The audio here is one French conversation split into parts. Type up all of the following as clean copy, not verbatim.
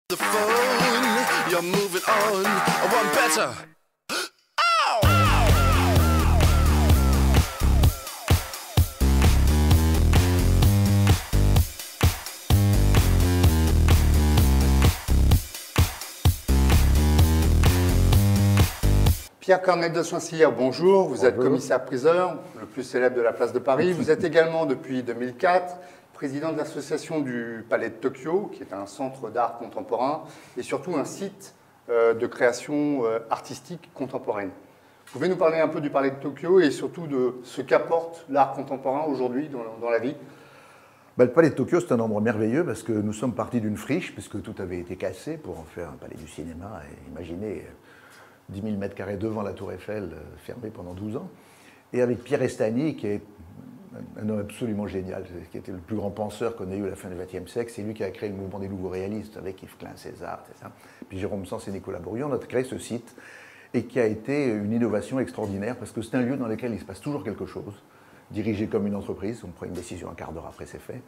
The phone, you're moving on. I want better. Pierre Cornel de Saint-Cyr, bonjour. Vous êtes commissaire-priseur, le plus célèbre de la place de Paris. Vous êtes également, depuis 2004, président de l'association du Palais de Tokyo, qui est un centre d'art contemporain et surtout un site de création artistique contemporaine. Vous pouvez nous parler un peu du Palais de Tokyo et surtout de ce qu'apporte l'art contemporain aujourd'hui dans la vie? Le Palais de Tokyo, c'est un endroit merveilleux parce que nous sommes partis d'une friche, puisque tout avait été cassé pour en faire un palais du cinéma. Et imaginez 10 000 mètres carrés devant la Tour Eiffel, fermée pendant 12 ans. Et avec Pierre Estany, qui est un homme absolument génial, qui était le plus grand penseur qu'on ait eu à la fin du XXe siècle. C'est lui qui a créé le mouvement des nouveaux réalistes avec Yves Klein, César, etc. Puis Jérôme Sens et Nicolas Bourrion. On a créé ce site et qui a été une innovation extraordinaire parce que c'est un lieu dans lequel il se passe toujours quelque chose, dirigé comme une entreprise. On prend une décision un quart d'heure après c'est fait,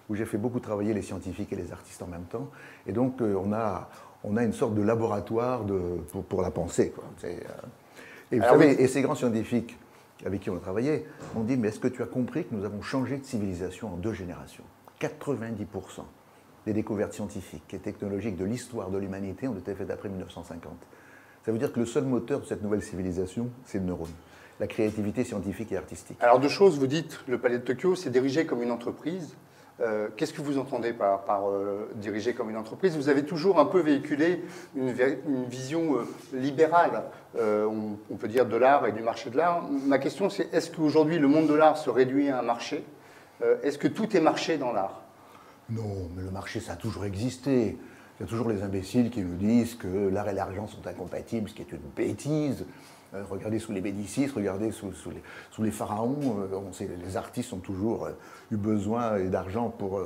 où j'ai fait beaucoup travailler les scientifiques et les artistes en même temps. Et donc on a une sorte de laboratoire pour la pensée, quoi. Et vous savez, et ces grands scientifiques avec qui on a travaillé, on dit, mais est-ce que tu as compris que nous avons changé de civilisation en 2 générations? 90% des découvertes scientifiques et technologiques de l'histoire de l'humanité ont été faites après 1950. Ça veut dire que le seul moteur de cette nouvelle civilisation, c'est le neurone, la créativité scientifique et artistique. Alors 2 choses, vous dites, le Palais de Tokyo, c'est dirigé comme une entreprise. Qu'est-ce que vous entendez par diriger comme une entreprise? Vous avez toujours un peu véhiculé une vision libérale, on peut dire, de l'art et du marché de l'art. Ma question, c'est est-ce qu'aujourd'hui le monde de l'art se réduit à un marché? Est-ce que tout est marché dans l'art? Non, mais le marché, ça a toujours existé. Il y a toujours les imbéciles qui nous disent que l'art et l'argent sont incompatibles, ce qui est une bêtise. Regardez sous les Médicis, regardez sous les pharaons, les artistes ont toujours eu besoin d'argent pour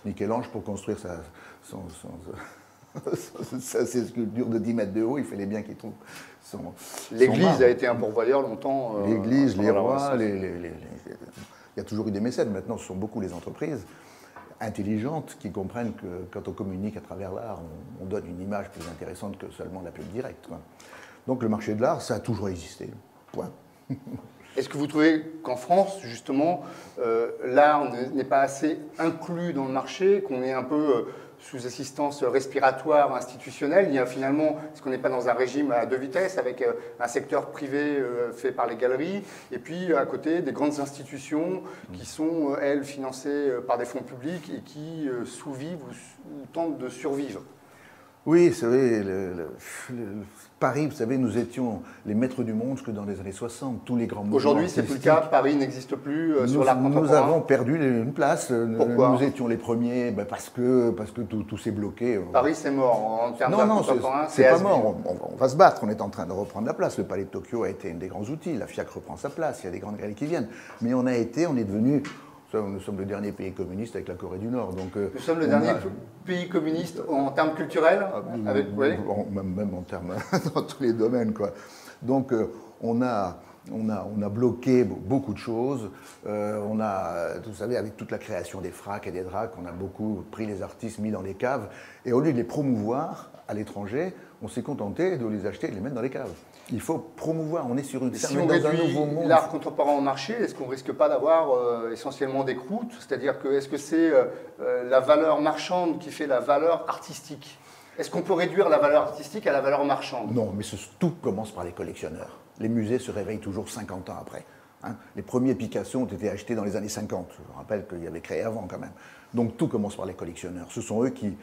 Michel-Ange pour construire ses sculptures de 10 mètres de haut. Il fallait bien qu'il trouve son... L'Église a été un pourvoyeur longtemps. L'Église, les rois, il y a toujours eu des mécènes. Maintenant, ce sont beaucoup les entreprises intelligentes qui comprennent que quand on communique à travers l'art, on donne une image plus intéressante que seulement la pub directe, quoi. Donc le marché de l'art, ça a toujours existé. Point. Est-ce que vous trouvez qu'en France, justement, l'art n'est pas assez inclus dans le marché, qu'on est un peu sous assistance respiratoire institutionnelle? Il y a finalement, est-ce qu'on n'est pas dans un régime à 2 vitesses, avec un secteur privé fait par les galeries, et puis à côté des grandes institutions qui sont, elles, financées par des fonds publics et qui sous-vivent ou tentent de survivre? Oui, vous savez, Paris, vous savez, nous étions les maîtres du monde jusque dans les années 60, tous les grands mouvements. Aujourd'hui, c'est plus le cas, Paris n'existe plus sur l'art contemporain. Nous avons perdu une place. Pourquoi? Nous étions les premiers, parce que tout s'est bloqué. Paris, c'est mort en termes d'art contemporain. C'est pas mort. On va se battre. On est en train de reprendre la place. Le Palais de Tokyo a été un des grands outils. La FIAC reprend sa place. Il y a des grandes galeries qui viennent. Mais on est devenu... Nous sommes le dernier pays communiste avec la Corée du Nord. Donc, nous sommes le dernier pays communiste en termes culturels, même en termes dans tous les domaines, quoi. Donc on a bloqué beaucoup de choses. Vous savez, avec toute la création des fracs et des dracs, on a beaucoup pris les artistes, mis dans les caves. Et au lieu de les promouvoir à l'étranger, on s'est contenté de les acheter et de les mettre dans les caves. Il faut promouvoir, on est sur une si on réduit l'art contemporain au marché, est-ce qu'on ne risque pas d'avoir essentiellement des croûtes? C'est-à-dire que est-ce que c'est la valeur marchande qui fait la valeur artistique? Est-ce qu'on peut réduire la valeur artistique à la valeur marchande? Non, mais tout commence par les collectionneurs. Les musées se réveillent toujours 50 ans après. Hein. Les premiers Picasso ont été achetés dans les années 50. Je me rappelle qu'il y avait créé avant quand même. Donc tout commence par les collectionneurs. Ce sont eux qui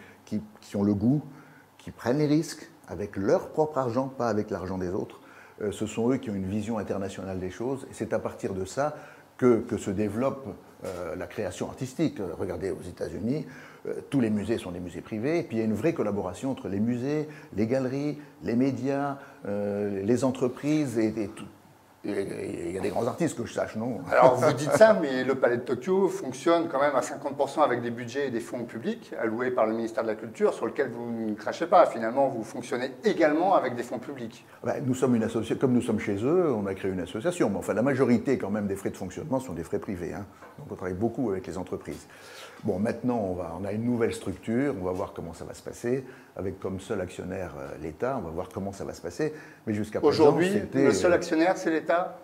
ont le goût, qui prennent les risques, avec leur propre argent, pas avec l'argent des autres. Ce sont eux qui ont une vision internationale des choses. Et c'est à partir de ça que se développe la création artistique. Regardez aux États-Unis, tous les musées sont des musées privés. Et puis il y a une vraie collaboration entre les musées, les galeries, les médias, les entreprises et tout. Il y a des grands artistes que je sache, non? Alors vous dites ça, mais le Palais de Tokyo fonctionne quand même à 50% avec des budgets et des fonds publics alloués par le ministère de la Culture, sur lequel vous ne crachez pas. Finalement, vous fonctionnez également avec des fonds publics. Nous sommes une association, comme nous sommes chez eux, on a créé une association. Mais enfin, la majorité quand même des frais de fonctionnement sont des frais privés. Hein. Donc on travaille beaucoup avec les entreprises. Bon, maintenant, on a une nouvelle structure, on va voir comment ça va se passer, avec comme seul actionnaire l'État, on va voir comment ça va se passer. Mais jusqu'à présent, Aujourd'hui, le seul actionnaire, c'est l'État?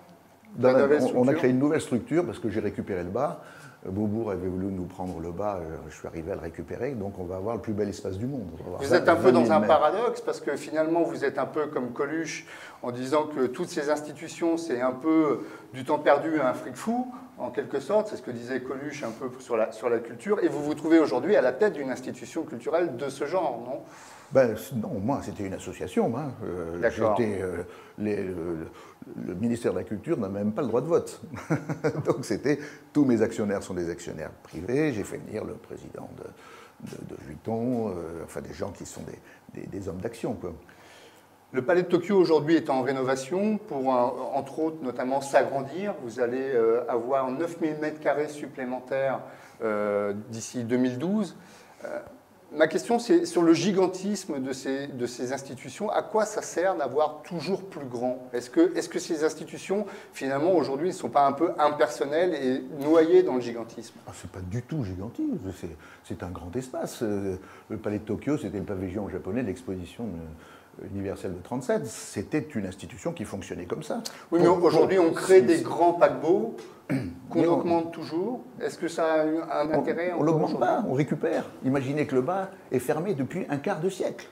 On a créé une nouvelle structure parce que j'ai récupéré le bas. Beaubourg avait voulu nous prendre le bas, je suis arrivé à le récupérer, donc on va avoir le plus bel espace du monde. Vous êtes un peu dans un paradoxe, parce que finalement vous êtes un peu comme Coluche, en disant que toutes ces institutions, c'est un peu du temps perdu à un fric fou, en quelque sorte, c'est ce que disait Coluche un peu sur la culture, et vous vous trouvez aujourd'hui à la tête d'une institution culturelle de ce genre, non? Ben, non, moi, c'était une association. Hein. Le ministère de la Culture n'a même pas le droit de vote. Donc, tous mes actionnaires sont des actionnaires privés. J'ai fait venir le président de Vuitton, enfin des gens qui sont des hommes d'action, quoi. Le Palais de Tokyo aujourd'hui est en rénovation pour, entre autres, notamment s'agrandir. Vous allez avoir 9000 m² supplémentaires d'ici 2012. Ma question, c'est sur le gigantisme de ces institutions. À quoi ça sert d'avoir toujours plus grand? Est-ce que ces institutions, finalement, aujourd'hui, ne sont pas un peu impersonnelles et noyées dans le gigantisme? Ce n'est pas du tout gigantisme, c'est un grand espace. Le Palais de Tokyo, c'était le pavillon japonais de l'exposition universelle de 1937. C'était une institution qui fonctionnait comme ça. Oui, mais aujourd'hui, on crée des grands paquebots qu'on augmente toujours. Est-ce que ça a un intérêt? On ne l'augmente pas, on récupère. Imaginez que le bas est fermé depuis un quart de siècle.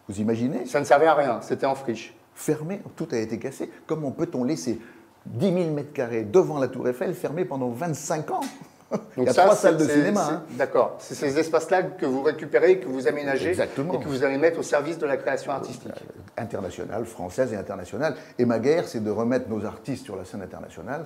Vous imaginez? Ça ne servait à rien, c'était en friche. Fermé, tout a été cassé. Comment peut-on laisser 10 000 m² devant la Tour Eiffel fermée pendant 25 ans? Donc il y a 3 salles de cinéma. Hein. D'accord. C'est ces espaces-là que vous récupérez, que vous aménagez. Exactement. Et que vous allez mettre au service de la création artistique. Internationale, française et internationale. Et ma guerre, c'est de remettre nos artistes sur la scène internationale,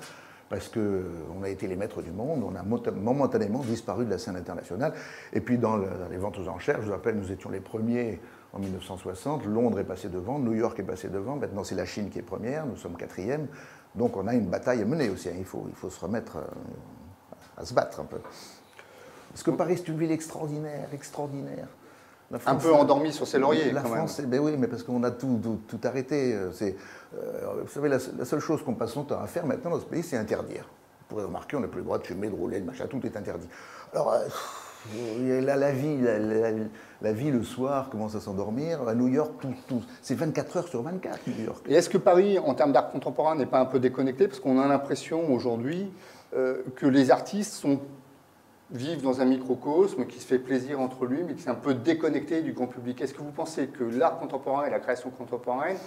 parce qu'on a été les maîtres du monde, on a momentanément disparu de la scène internationale. Et puis dans les ventes aux enchères, je vous rappelle, nous étions les premiers en 1960, Londres est passé devant, New York est passé devant, maintenant c'est la Chine qui est première, nous sommes quatrième. Donc on a une bataille à mener aussi, hein. Il faut se remettre à se battre un peu. Parce que Paris, c'est une ville extraordinaire, extraordinaire. France, un peu endormie sur ses lauriers, la quand France, même. Ben oui, mais parce qu'on a tout arrêté. Vous savez, la seule chose qu'on passe son temps à faire maintenant dans ce pays, c'est interdire. Vous pourrez remarquer, on n'a plus le droit de fumer, de rouler, de machin, tout est interdit. Alors, la vie le soir commence à s'endormir. À New York, c'est 24 heures sur 24, New York. Et est-ce que Paris, en termes d'art contemporain, n'est pas un peu déconnecté? Parce qu'on a l'impression aujourd'hui que les artistes vivent dans un microcosme qui se fait plaisir entre lui, mais qui est un peu déconnecté du grand public. Est-ce que vous pensez que l'art contemporain et la création contemporaine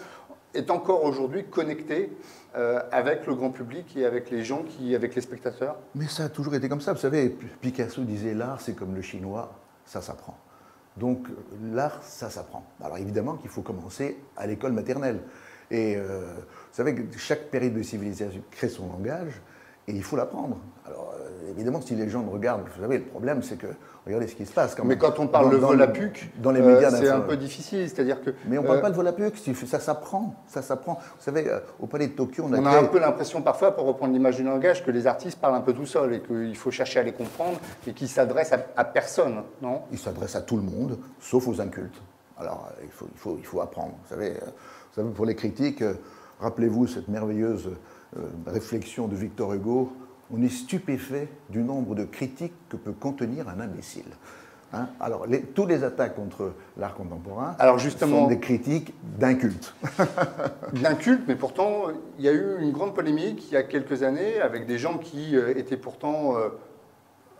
est encore aujourd'hui connecté avec le grand public et avec les gens, avec les spectateurs? Mais ça a toujours été comme ça. Vous savez, Picasso disait l'art, c'est comme le chinois, ça s'apprend. Donc l'art, ça s'apprend. Alors évidemment qu'il faut commencer à l'école maternelle. Et vous savez que chaque période de civilisation crée son langage. Et il faut l'apprendre. Alors, évidemment, si les gens me regardent, vous savez, le problème, c'est que, regardez ce qui se passe. Mais quand on parle de Volapük, dans les médias, c'est un peu difficile. C'est-à-dire que, mais on ne parle pas de Volapük, ça s'apprend. Ça s'apprend. Vous savez, au Palais de Tokyo, on a un peu l'impression parfois, pour reprendre l'image du langage, que les artistes parlent un peu tout seuls et qu'il faut chercher à les comprendre et qu'ils s'adressent à personne, non? Ils s'adressent à tout le monde, sauf aux incultes. Alors, il faut apprendre. Vous savez, pour les critiques, rappelez-vous cette merveilleuse réflexion de Victor Hugo, on est stupéfait du nombre de critiques que peut contenir un imbécile. Hein? Alors, tous les attaques contre l'art contemporain sont des critiques d'incultes. D'incultes, mais pourtant, il y a eu une grande polémique il y a quelques années avec des gens qui étaient pourtant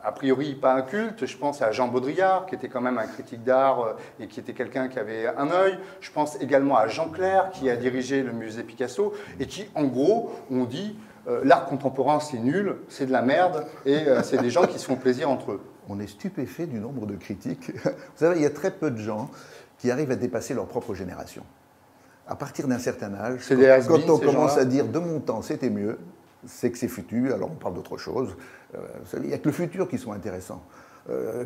a priori pas incultes. Je pense à Jean Baudrillard, qui était quand même un critique d'art et qui était quelqu'un qui avait un œil. Je pense également à Jean Clair, qui a dirigé le musée Picasso, et qui, en gros, ont dit l'art contemporain, c'est nul, c'est de la merde, et c'est des gens qui se font plaisir entre eux. On est stupéfait du nombre de critiques. Vous savez, il y a très peu de gens qui arrivent à dépasser leur propre génération. À partir d'un certain âge, quand on commence à dire « de mon temps, c'était mieux », c'est que c'est foutu, alors on parle d'autre chose. Il n'y a que le futur qui soit intéressant.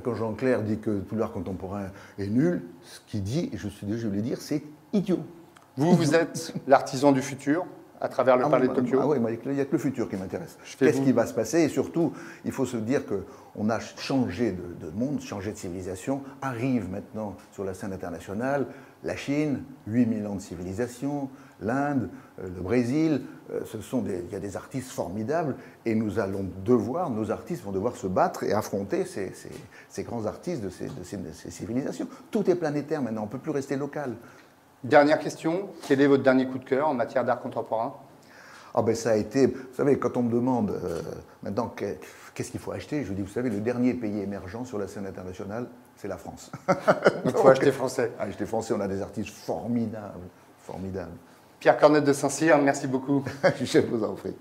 Quand Jean Clair dit que tout l'art contemporain est nul, ce qu'il dit, et je suis désolé de le dire, c'est idiot. Vous êtes l'artisan du futur. à travers le Palais de Tokyo? Ah oui, il n'y a que le futur qui m'intéresse. fais Qu'est-ce vous. qui va se passer? Et surtout, il faut se dire qu'on a changé de monde, changé de civilisation. Arrive maintenant sur la scène internationale la Chine, 8000 ans de civilisation, l'Inde, le Brésil. Il y a des artistes formidables et nos artistes vont devoir se battre et affronter ces grands artistes de ces civilisations. Tout est planétaire maintenant, on ne peut plus rester local. Dernière question, quel est votre dernier coup de cœur en matière d'art contemporain? Ah ben ça a été, vous savez, quand on me demande maintenant qu'est-ce qu'il faut acheter, je dis, vous savez, le dernier pays émergent sur la scène internationale, c'est la France. Il faut acheter français. Acheter français, on a des artistes formidables, formidables. Pierre Cornette de Saint-Cyr, merci beaucoup. Je vous en prie.